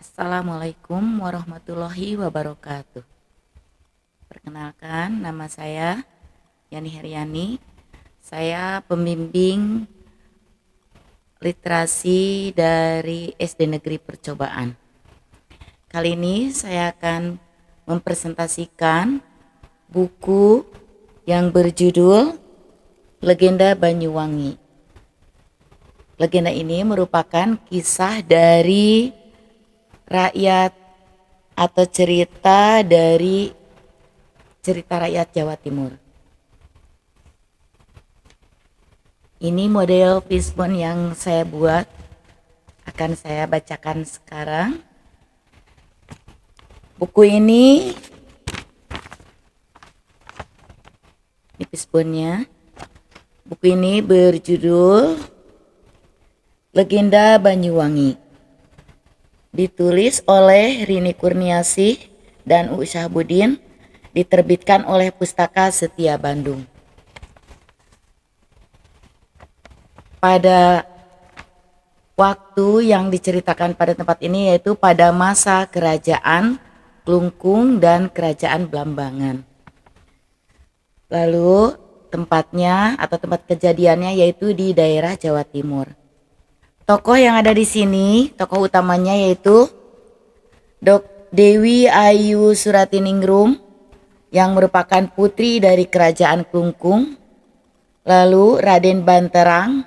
Assalamualaikum warahmatullahi wabarakatuh. Perkenalkan, nama saya Yani Heriani. Saya pembimbing literasi dari SD Negeri Percobaan. Kali ini saya akan mempresentasikan buku yang berjudul Legenda Banyuwangi. Legenda ini merupakan kisah dari rakyat atau cerita dari cerita rakyat Jawa Timur. Ini model fishbone yang saya buat, akan saya bacakan sekarang. Buku ini fishbone-nya. Buku ini berjudul Legenda Banyuwangi. Ditulis oleh Rini Kurniasih dan U. Syahbudin, diterbitkan oleh Pustaka Setia Bandung. Pada waktu yang diceritakan pada tempat ini yaitu pada masa Kerajaan Klungkung dan Kerajaan Blambangan. Lalu tempatnya atau tempat kejadiannya yaitu di daerah Jawa Timur. Tokoh yang ada di sini, tokoh utamanya yaitu Dewi Ayu Suratiningrum yang merupakan putri dari Kerajaan Klungkung. Lalu Raden Banterang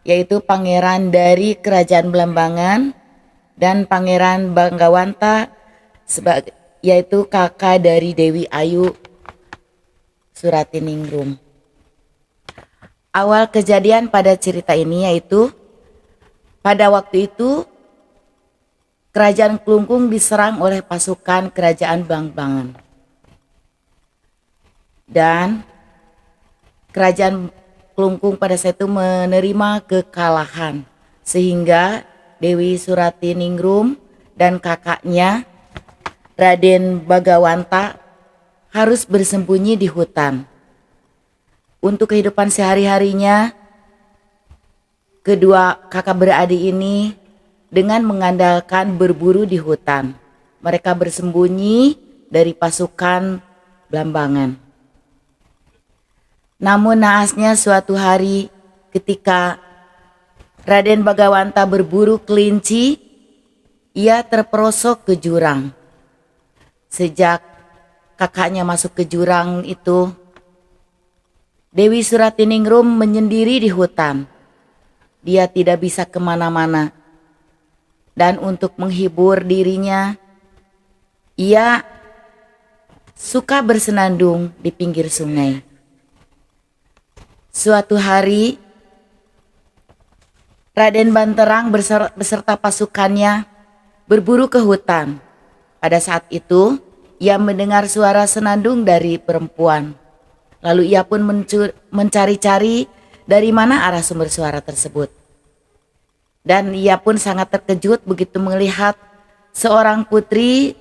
yaitu pangeran dari Kerajaan Blambangan, dan Pangeran Banggawanta yaitu kakak dari Dewi Ayu Suratiningrum. Awal kejadian pada cerita ini yaitu pada waktu itu Kerajaan Klungkung diserang oleh pasukan Kerajaan Blambangan. Dan Kerajaan Klungkung pada saat itu menerima kekalahan, sehingga Dewi Suratiningrum dan kakaknya Raden Bagawanta harus bersembunyi di hutan. Untuk kehidupan sehari-harinya, kedua kakak beradik ini dengan mengandalkan berburu di hutan. Mereka bersembunyi dari pasukan Blambangan. Namun naasnya suatu hari ketika Raden Bagawanta berburu kelinci, ia terperosok ke jurang. Sejak kakaknya masuk ke jurang itu, Dewi Suratiningrum menyendiri di hutan. Dia tidak bisa kemana-mana. Dan untuk menghibur dirinya, ia suka bersenandung di pinggir sungai. Suatu hari, Raden Banterang beserta pasukannya berburu ke hutan. Pada saat itu, ia mendengar suara senandung dari perempuan. Lalu ia pun mencari-cari dari mana arah sumber suara tersebut. Dan ia pun sangat terkejut begitu melihat seorang putri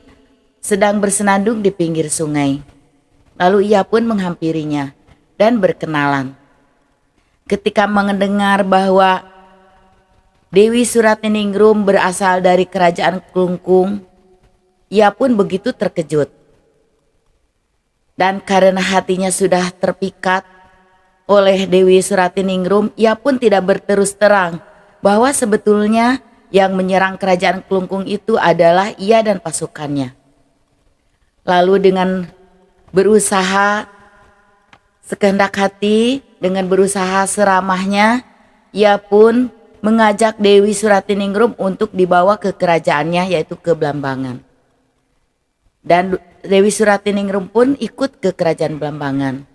sedang bersenandung di pinggir sungai. Lalu ia pun menghampirinya dan berkenalan. Ketika mendengar bahwa Dewi Suratiningrum berasal dari Kerajaan Klungkung, ia pun begitu terkejut. Dan karena hatinya sudah terpikat oleh Dewi Suratiningrum, ia pun tidak berterus terang bahwa sebetulnya yang menyerang Kerajaan Klungkung itu adalah ia dan pasukannya. Lalu dengan berusaha sekehendak hati, dengan berusaha seramahnya, ia pun mengajak Dewi Suratiningrum untuk dibawa ke kerajaannya yaitu ke Blambangan. Dan Dewi Suratiningrum pun ikut ke Kerajaan Blambangan.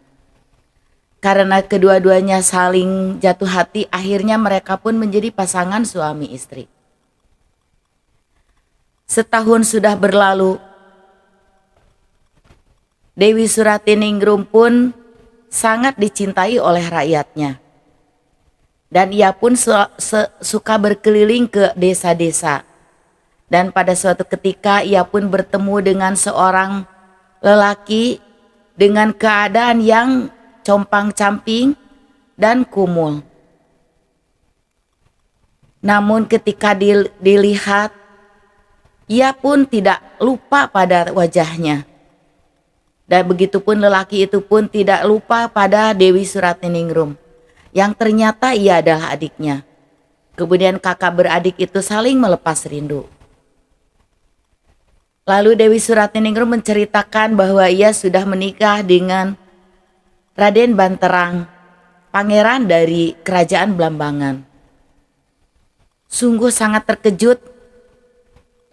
Karena kedua-duanya saling jatuh hati, akhirnya mereka pun menjadi pasangan suami istri. Setahun sudah berlalu, Dewi Suratiningrum pun sangat dicintai oleh rakyatnya. Dan ia pun suka berkeliling ke desa-desa. Dan pada suatu ketika ia pun bertemu dengan seorang lelaki dengan keadaan yang compang-camping dan kumul. Namun ketika dilihat Ia pun tidak lupa pada wajahnya. Dan begitupun lelaki itu pun tidak lupa pada Dewi Suratiningrum, yang ternyata ia adalah adiknya. Kemudian kakak beradik itu saling melepas rindu. Lalu Dewi Suratiningrum menceritakan bahwa ia sudah menikah dengan Raden Banterang, pangeran dari kerajaan Blambangan. Sungguh sangat terkejut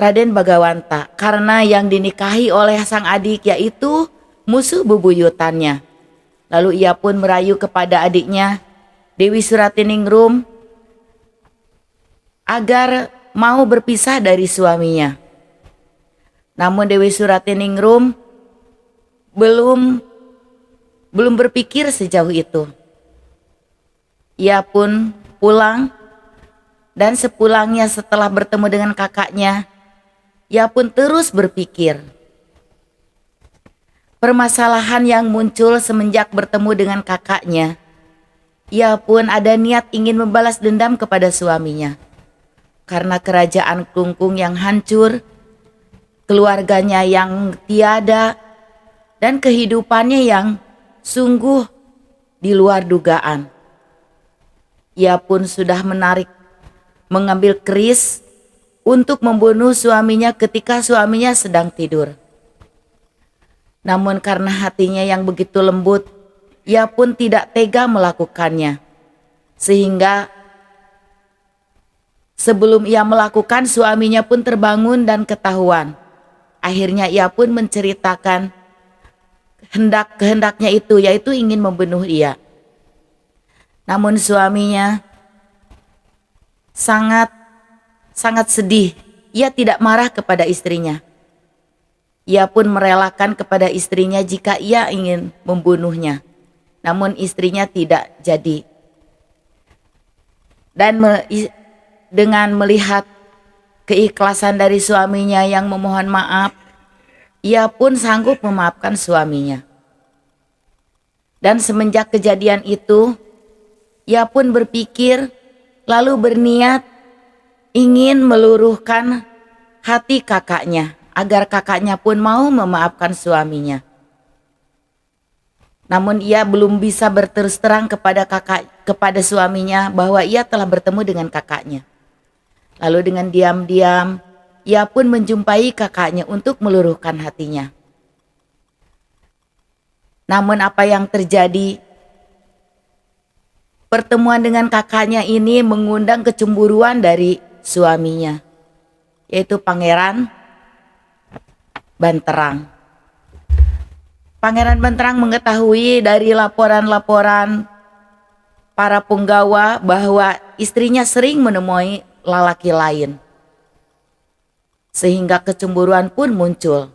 Raden Bagawanta karena yang dinikahi oleh sang adik yaitu musuh bebuyutannya. Lalu ia pun merayu kepada adiknya Dewi Suratiningrum agar mau berpisah dari suaminya. Namun Dewi Suratiningrum belum berpikir sejauh itu. Ia pun pulang, dan sepulangnya setelah bertemu dengan kakaknya, ia pun terus berpikir permasalahan yang muncul semenjak bertemu dengan kakaknya. Ia pun ada niat ingin membalas dendam kepada suaminya. Karena kerajaan Klungkung yang hancur, keluarganya yang tiada, dan kehidupannya yang sungguh di luar dugaan. Ia pun sudah mengambil keris untuk membunuh suaminya ketika suaminya sedang tidur. Namun karena hatinya yang begitu lembut, ia pun tidak tega melakukannya. Sehingga sebelum ia melakukan, suaminya pun terbangun dan ketahuan. Akhirnya ia pun menceritakan kehendaknya itu, yaitu ingin membunuh dia. Namun suaminya sangat sedih. Ia tidak marah kepada istrinya. Ia pun merelakan kepada istrinya jika ia ingin membunuhnya. Namun istrinya tidak jadi. Dan dengan melihat keikhlasan dari suaminya yang memohon maaf, ia pun sanggup memaafkan suaminya. Dan semenjak kejadian itu, ia pun berpikir lalu berniat ingin meluruhkan hati kakaknya agar kakaknya pun mau memaafkan suaminya. Namun ia belum bisa berterus terang kepada suaminya bahwa ia telah bertemu dengan kakaknya. Lalu dengan diam-diam ia pun menjumpai kakaknya untuk meluruhkan hatinya. Namun apa yang terjadi? Pertemuan dengan kakaknya ini mengundang kecemburuan dari suaminya, yaitu Pangeran Banterang. Pangeran Banterang mengetahui dari laporan-laporan para punggawa bahwa istrinya sering menemui lelaki lain. Sehingga kecemburuan pun muncul.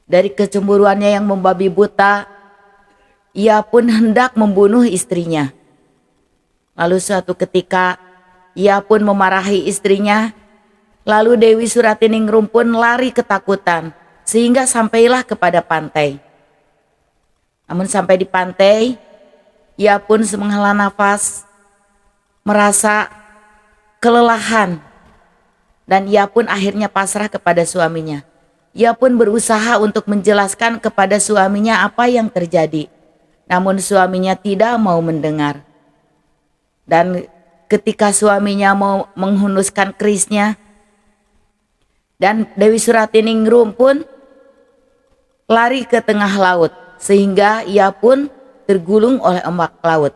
Dari kecemburuannya yang membabi buta, ia pun hendak membunuh istrinya. Lalu suatu ketika ia pun memarahi istrinya. Lalu Dewi Suratiningrum pun lari ketakutan sehingga sampailah kepada pantai. Namun sampai di pantai, ia pun menghela nafas, merasa kelelahan, dan ia pun akhirnya pasrah kepada suaminya. Ia pun berusaha untuk menjelaskan kepada suaminya apa yang terjadi. Namun suaminya tidak mau mendengar. Dan ketika suaminya mau menghunuskan kerisnya, dan Dewi Suratiningrum pun lari ke tengah laut, sehingga ia pun tergulung oleh ombak laut.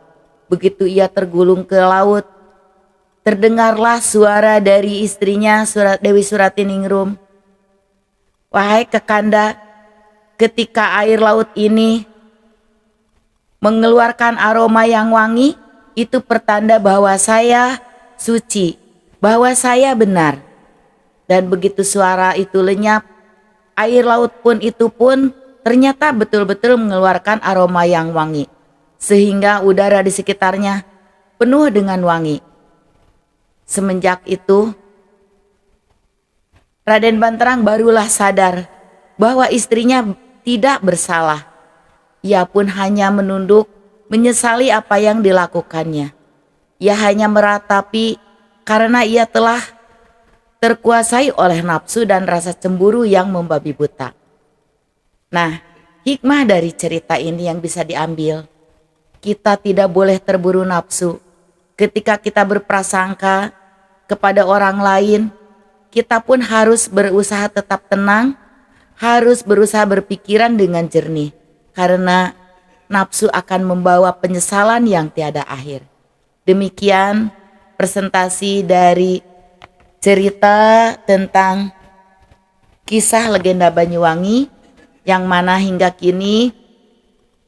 Begitu ia tergulung ke laut, terdengarlah suara dari istrinya Dewi Suratiningrum. Wahai Kakanda, ketika air laut ini mengeluarkan aroma yang wangi, itu pertanda bahwa saya suci, bahwa saya benar. Dan begitu suara itu lenyap, air laut pun ternyata betul-betul mengeluarkan aroma yang wangi. Sehingga udara di sekitarnya penuh dengan wangi. Semenjak itu, Raden Banterang barulah sadar bahwa istrinya tidak bersalah. Ia pun hanya menunduk, menyesali apa yang dilakukannya. Ia hanya meratapi karena ia telah terkuasai oleh nafsu dan rasa cemburu yang membabi buta. Nah, hikmah dari cerita ini yang bisa diambil, kita tidak boleh terburu nafsu. Ketika kita berprasangka kepada orang lain, kita pun harus berusaha tetap tenang, harus berusaha berpikiran dengan jernih, karena nafsu akan membawa penyesalan yang tiada akhir. Demikian presentasi dari cerita tentang kisah legenda Banyuwangi, yang mana hingga kini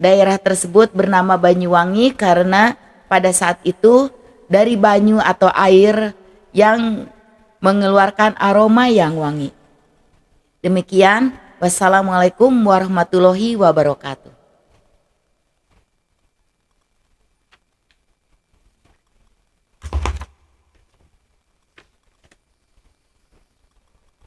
daerah tersebut bernama Banyuwangi karena pada saat itu dari banyu atau air yang mengeluarkan aroma yang wangi. Demikian, wassalamualaikum warahmatullahi wabarakatuh.